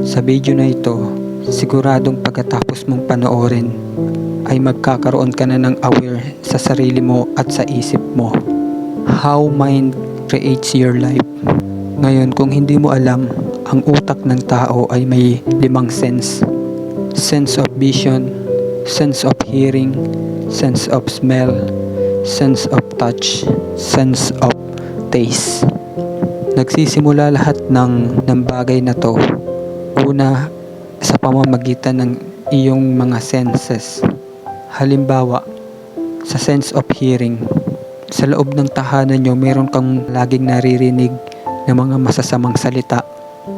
Sa video na ito, siguradong pagkatapos mong panoorin ay magkakaroon ka na ng aware sa sarili mo at sa isip mo. How mind creates your life. Ngayon, kung hindi mo alam, ang utak ng tao ay may 5 sense. Sense of vision, sense of hearing, sense of smell, sense of touch, sense of taste. Nagsisimula lahat ng bagay na to una sa pamamagitan ng iyong mga senses. Halimbawa, sa sense of hearing, sa loob ng tahanan nyo meron kang laging naririnig ng mga masasamang salita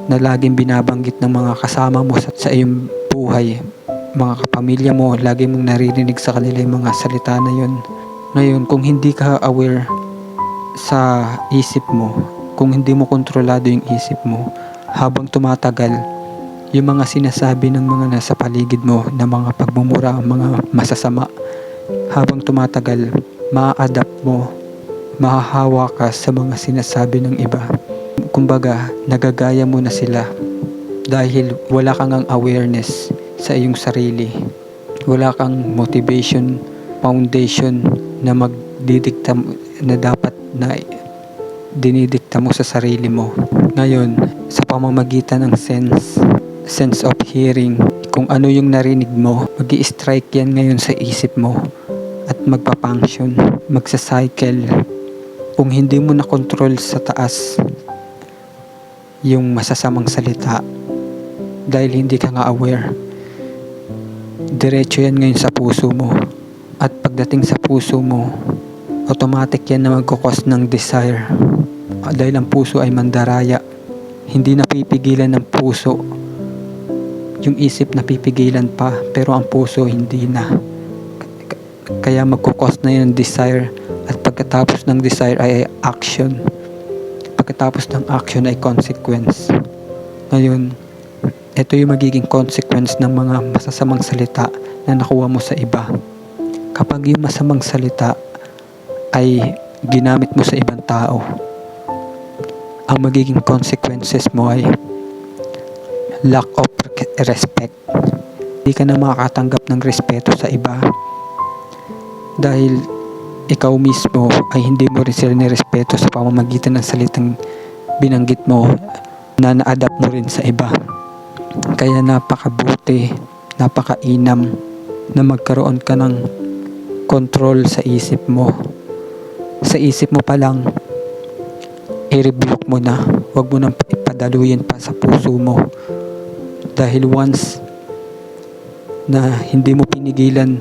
na laging binabanggit ng mga kasama mo sa iyong buhay. Mga kapamilya mo, lagi mong naririnig sa kanila yung mga salita na yun. Ngayon, kung hindi ka aware sa isip mo, kung hindi mo kontrolado yung isip mo, habang tumatagal, yung mga sinasabi ng mga nasa paligid mo na mga pagmumura, mga masasama, habang tumatagal, ma-adapt mo, mahahawa ka sa mga sinasabi ng iba. Kumbaga, nagagaya mo na sila dahil wala kang ang awareness sa iyong sarili. Wala kang motivation, foundation na magdidikta na dapat na dinidikta mo sa sarili mo. Ngayon, sa pamamagitan ng sense of hearing, kung ano yung narinig mo, magi-strike yan ngayon sa isip mo at magpa-function, magsa-cycle. Kung hindi mo na control sa taas yung masasamang salita dahil hindi ka nga aware, diretso yan ngayon sa puso mo. At pagdating sa puso mo, automatic yan na magkukos ng desire. Dahil ang puso ay mandaraya, hindi napipigilan ng puso. Yung isip napipigilan pa, pero ang puso hindi na. Kaya magkukos na yun ng desire, at pagkatapos ng desire ay action. Pagkatapos ng action ay consequence. Ngayon, ito yung magiging consequence ng mga masasamang salita na nakuha mo sa iba. Kapag yung masamang salita ay ginamit mo sa ibang tao, ang magiging consequences mo ay lack of respect. Hindi ka na makakatanggap ng respeto sa iba dahil ikaw mismo ay hindi mo rin sila nirespeto sa pamamagitan ng salitang binanggit mo na na-adapt mo rin sa iba. Kaya napakabuti, napakainam na magkaroon ka ng control sa isip mo. Sa isip mo pa lang, i-rebuke mo na. Huwag mo nang ipadaluyin pa sa puso mo. Dahil once na hindi mo pinigilan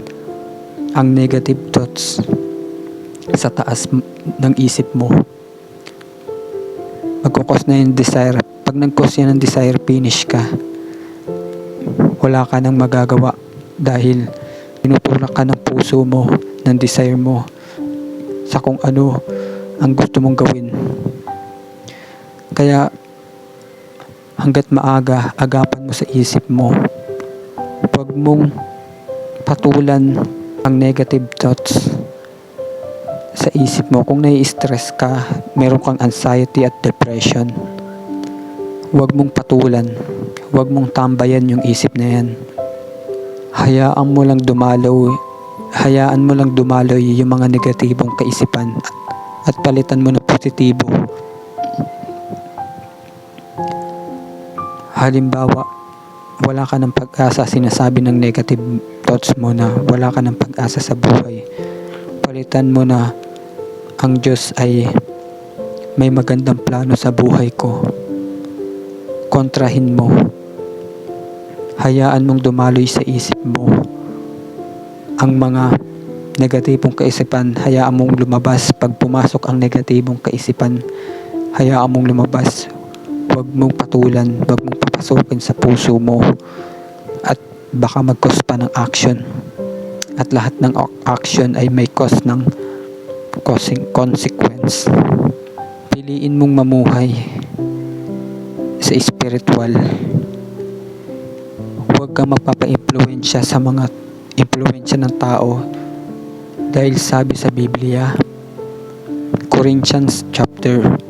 ang negative thoughts sa taas ng isip mo, magkukos na yung desire. Pag nag-cause yan ng desire, finish ka. Wala ka nang magagawa dahil tinutulak ka ng puso mo, ng desire mo sa kung ano ang gusto mong gawin. Kaya hanggat maaga, agapan mo sa isip mo. Huwag mong patulan ang negative thoughts sa isip mo. Kung nai-stress ka, meron kang anxiety at depression, huwag mong patulan. Huwag mong tambayan yung isip na yan. Hayaan mo lang dumalaw yung mga negatibong kaisipan at palitan mo ng positibo. Halimbawa, wala ka ng pag-asa, sinasabi ng negative thoughts mo na wala ka ng pag-asa sa buhay. Palitan mo na ang Diyos ay may magandang plano sa buhay ko. Kontrahin mo. Hayaan mong dumaloy sa isip mo ang mga negatibong kaisipan. Hayaan mong lumabas. Pag pumasok ang negatibong kaisipan, hayaan mong lumabas. Huwag mong patulan, huwag mong papasukin sa puso mo at baka mag-cause pa ng action. At lahat ng action ay may cause ng consequence. Piliin mong mamuhay sa spiritual. Huwag kang magpapa-impluwensya sa mga impluwensya ng tao dahil sabi sa Biblia, Corinthians chapter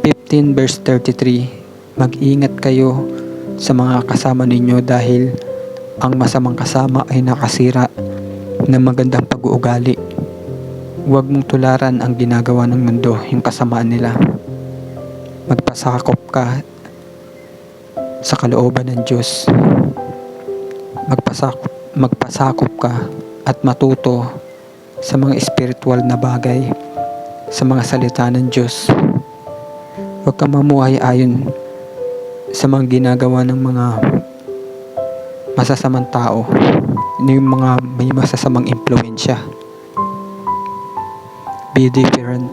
15 verse 33, mag-ingat kayo sa mga kasama ninyo dahil ang masamang kasama ay nakasira ng magandang pag-uugali. Huwag mong tularan ang ginagawa ng mundo, yung kasamaan nila. Magpasakop ka sa kalooban ng Diyos. Magpasakop ka at matuto sa mga spiritual na bagay, sa mga salita ng Diyos. Huwag kang mamuhay ayon sa mga ginagawa ng mga masasamang tao, yung mga may masasamang impluensya. Be different.